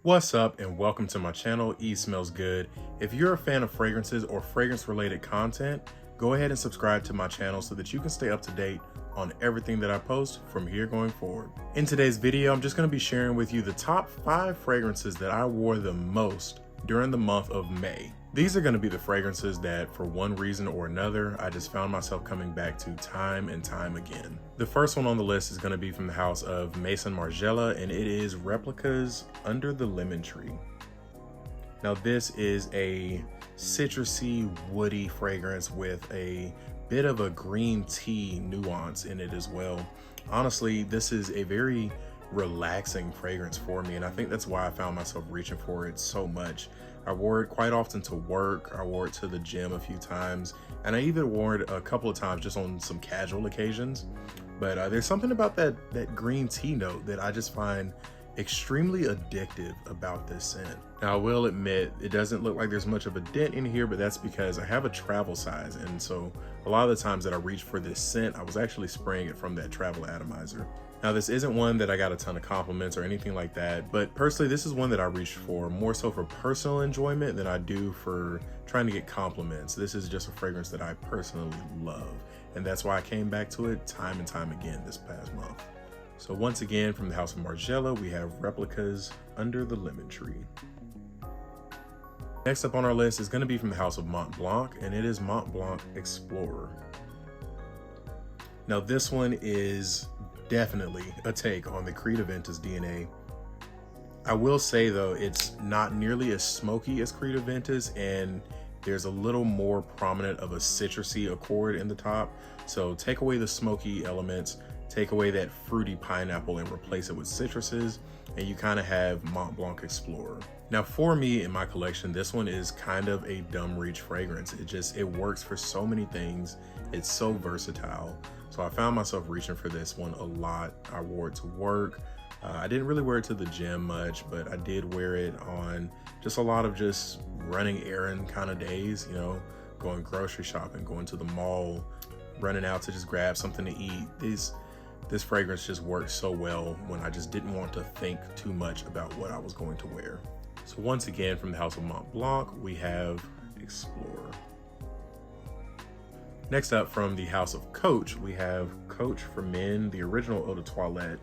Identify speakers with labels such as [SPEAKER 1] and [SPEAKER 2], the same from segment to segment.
[SPEAKER 1] What's up and welcome to my channel, E Smells Good. If you're a fan of fragrances or fragrance related content, go ahead and subscribe to my channel so that you can stay up to date on everything that I post from here going forward. In today's video, I'm just going to be sharing with you the top 5 fragrances that I wore the most during the month of May. These are going to be the fragrances that, for one reason or another, I just found myself coming back to time and time again. The first one on the list is going to be from the house of Maison Margiela, and it is Replicas Under the Lemon Tree. Now, this is a citrusy, woody fragrance with a bit of a green tea nuance in it as well. Honestly, this is a very relaxing fragrance for me, and I think that's why I found myself reaching for it so much. I wore it quite often to work, I wore it to the gym a few times, and I even wore it a couple of times just on some casual occasions. But there's something about that green tea note that I just find extremely addictive about this scent. Now, I will admit it doesn't look like there's much of a dent in here, but that's because I have a travel size, and so a lot of the times that I reached for this scent, I was actually spraying it from that travel atomizer. Now, this isn't one that I got a ton of compliments or anything like that, but personally, this is one that I reached for more so for personal enjoyment than I do for trying to get compliments. This is just a fragrance that I personally love, and that's why I came back to it time and time again this past month. So once again, from the house of Margiela, we have Replicas Under the Lemon Tree. Next up on our list is going to be from the house of Mont Blanc, and it is Mont Blanc Explorer. Now, this one is definitely a take on the Creed Aventus DNA. I will say though, it's not nearly as smoky as Creed Aventus, and there's a little more prominent of a citrusy accord in the top. So take away the smoky elements, take away that fruity pineapple and replace it with citruses, and you kind of have Mont Blanc Explorer. Now, for me in my collection, this one is kind of a dumb reach fragrance. It works for so many things. It's so versatile. So I found myself reaching for this one a lot. I wore it to work. I didn't really wear it to the gym much, but I did wear it on just a lot of just running errand kind of days, you know, going grocery shopping, going to the mall, running out to just grab something to eat. This fragrance just worked so well when I just didn't want to think too much about what I was going to wear. So once again, from the house of Mont Blanc, we have Explorer. Next up, from the house of Coach, we have Coach for Men, the original Eau de Toilette.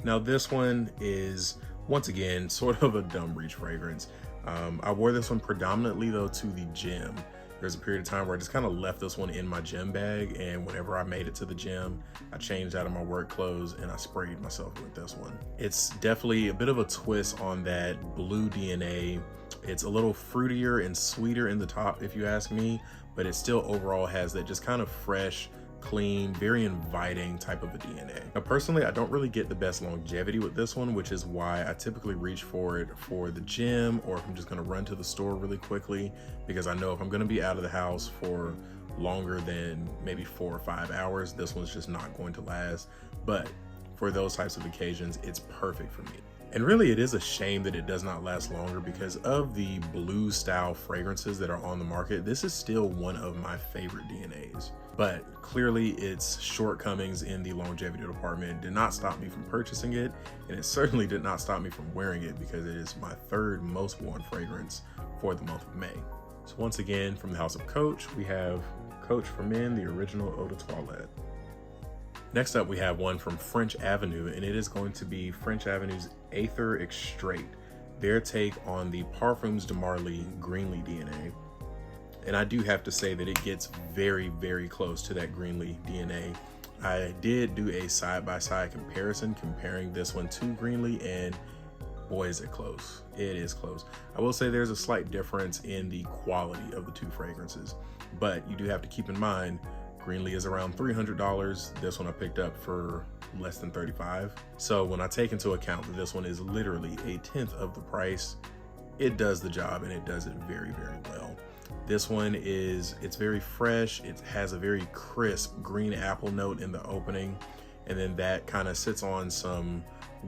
[SPEAKER 1] Now, this one is, once again, sort of a dumb reach fragrance. I wore this one predominantly, though, to the gym. There's a period of time where I just kind of left this one in my gym bag, and whenever I made it to the gym, I changed out of my work clothes and I sprayed myself with this one. It's definitely a bit of a twist on that blue DNA. It's a little fruitier and sweeter in the top, if you ask me, but it still overall has that just kind of fresh, clean, very inviting type of a DNA. Now, personally, I don't really get the best longevity with this one, which is why I typically reach for it for the gym, or if I'm just gonna run to the store really quickly, because I know if I'm gonna be out of the house for longer than maybe 4 or 5 hours, this one's just not going to last. But for those types of occasions, it's perfect for me. And really, it is a shame that it does not last longer, because of the blue style fragrances that are on the market, this is still one of my favorite DNAs. But clearly its shortcomings in the longevity department did not stop me from purchasing it, and it certainly did not stop me from wearing it, because it is my 3rd most worn fragrance for the month of May. So once again, from the house of Coach, we have Coach for Men, the original Eau de Toilette. Next up, we have one from French Avenue, and it is going to be French Avenue's Aether Extrait, their take on the Parfums de Marly Greenly DNA. And I do have to say that it gets very, very close to that Greenly DNA. I did do a side-by-side comparison comparing this one to Greenly, and boy, is it close. It is close. I will say there's a slight difference in the quality of the two fragrances, but you do have to keep in mind, Greenly is around $300. This one I picked up for less than $35. So when I take into account that this one is literally 1/10 of the price, it does the job, and it does it very, very well. This one it's very fresh. It has a very crisp green apple note in the opening, and then that kind of sits on some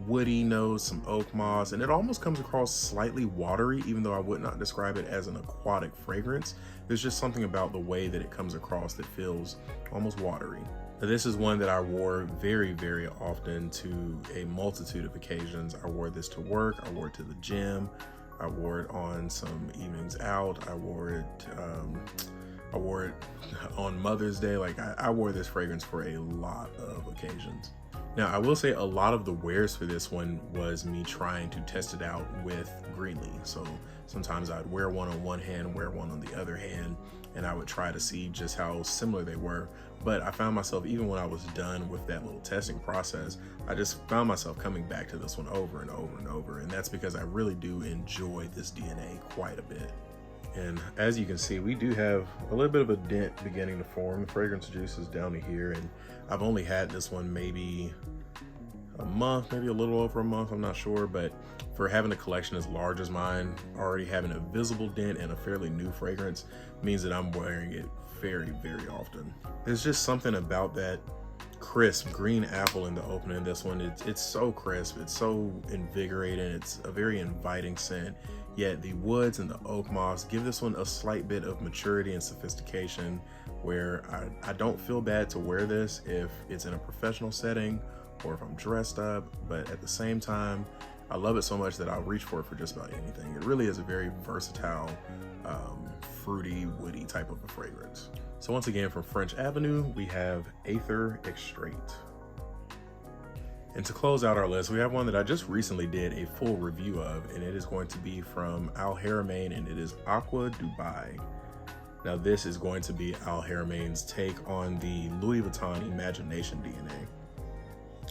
[SPEAKER 1] woody notes, some oak moss, and it almost comes across slightly watery, even though I would not describe it as an aquatic fragrance. There's just something about the way that it comes across that feels almost watery. Now, this is one that I wore very, very often to a multitude of occasions. I wore this to work, I wore it to the gym, I wore it on some evenings out, I wore it on Mother's Day. Like I wore this fragrance for a lot of occasions. Now, I will say a lot of the wears for this one was me trying to test it out with Greenly. So sometimes I'd wear one on one hand, wear one on the other hand, and I would try to see just how similar they were. But I found myself, even when I was done with that little testing process, I just found myself coming back to this one over and over and over. And that's because I really do enjoy this DNA quite a bit. And as you can see, we do have a little bit of a dent beginning to form. The fragrance juice is down to here, and I've only had this one maybe a month, maybe a little over a month, I'm not sure. But for having a collection as large as mine, already having a visible dent and a fairly new fragrance means that I'm wearing it very, very often. There's just something about that crisp green apple in the opening of this one. It's so crisp, it's so invigorating, it's a very inviting scent. Yet the woods and the oak moss give this one a slight bit of maturity and sophistication, where I don't feel bad to wear this if it's in a professional setting or if I'm dressed up, but at the same time, I love it so much that I'll reach for it for just about anything. It really is a very versatile, fruity, woody type of a fragrance. So once again, from French Avenue, we have Aether Extrait. And to close out our list, we have one that I just recently did a full review of, and it is going to be from Al Haramain, and it is Aqua Dubai. Now, this is going to be Al Haramain's take on the Louis Vuitton Imagination DNA.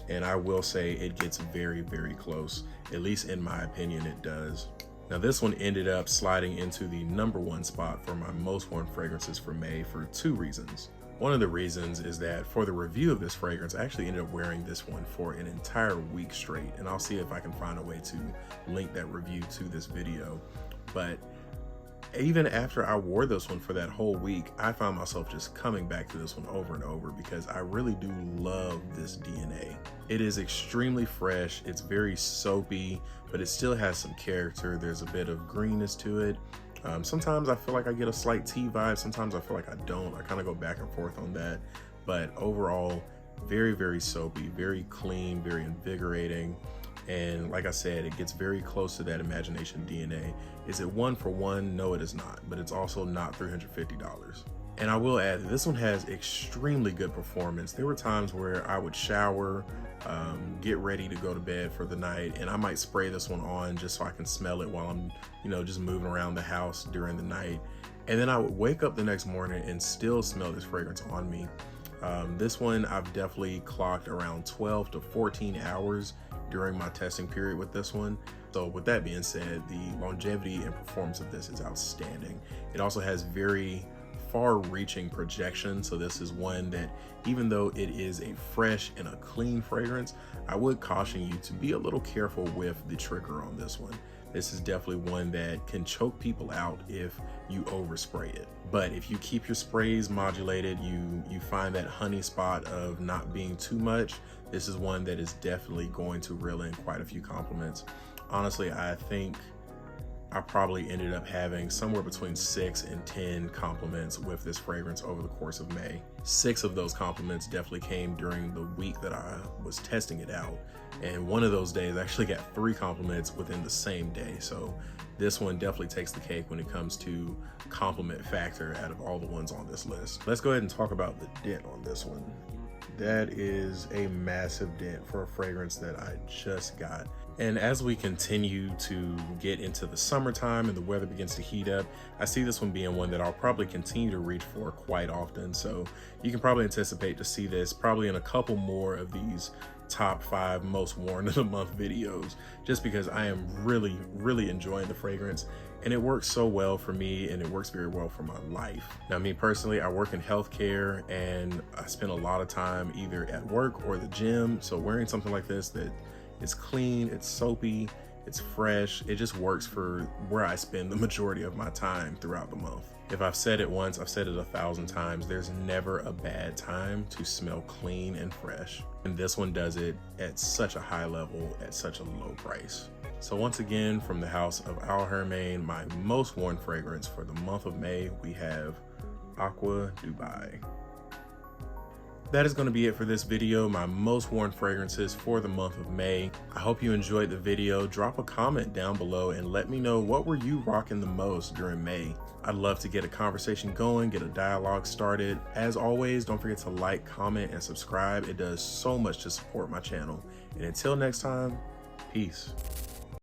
[SPEAKER 1] And I will say it gets very, very close. At least in my opinion, it does. Now, this one ended up sliding into the #1 spot for my most worn fragrances for May for 2 reasons. One of the reasons is that for the review of this fragrance, I actually ended up wearing this one for an entire week straight, and I'll see if I can find a way to link that review to this video. But even after I wore this one for that whole week, I found myself just coming back to this one over and over because I really do love this DNA. It is extremely fresh, it's very soapy, but it still has some character. There's a bit of greenness to it. Sometimes I feel like I get a slight tea vibe, sometimes I feel like I don't. I kind of go back and forth on that, but overall, very, very soapy, very clean, very invigorating. And like I said, it gets very close to that Imagination DNA. Is it 1 for 1? No, it is not, but it's also not $350. And I will add that this one has extremely good performance. There were times where I would shower, get ready to go to bed for the night, and I might spray this one on just so I can smell it while I'm, just moving around the house during the night. And then I would wake up the next morning and still smell this fragrance on me. This one I've definitely clocked around 12 to 14 hours during my testing period with this one. So with that being said, the longevity and performance of this is outstanding. It also has very far-reaching projection. So this is one that, even though it is a fresh and a clean fragrance, I would caution you to be a little careful with the trigger on this one. This is definitely one that can choke people out if you overspray it. But if you keep your sprays modulated, you find that honey spot of not being too much, this is one that is definitely going to reel in quite a few compliments. Honestly, I think I probably ended up having somewhere between 6 and 10 compliments with this fragrance over the course of May. 6 of those compliments definitely came during the week that I was testing it out. And one of those days I actually got 3 compliments within the same day. So this one definitely takes the cake when it comes to compliment factor out of all the ones on this list. Let's go ahead and talk about the dent on this one. That is a massive dent for a fragrance that I just got. And as we continue to get into the summertime and the weather begins to heat up, I see this one being one that I'll probably continue to reach for quite often. So you can probably anticipate to see this probably in a couple more of these top 5 most worn of the month videos, just because I am really, really enjoying the fragrance. And it works so well for me, and it works very well for my life. Now, me personally, I work in healthcare, and I spend a lot of time either at work or the gym. So wearing something like this that is clean, it's soapy, it's fresh, it just works for where I spend the majority of my time throughout the month. If I've said it once, I've said it 1,000 times. There's never a bad time to smell clean and fresh. And this one does it at such a high level, at such a low price. So once again, from the house of Al Haramain, my most worn fragrance for the month of May, we have Aqua Dubai. That is going to be it for this video, my most worn fragrances for the month of May. I hope you enjoyed the video. Drop a comment down below and let me know, what were you rocking the most during May? I'd love to get a conversation going, get a dialogue started. As always, don't forget to like, comment, and subscribe. It does so much to support my channel. And until next time, peace.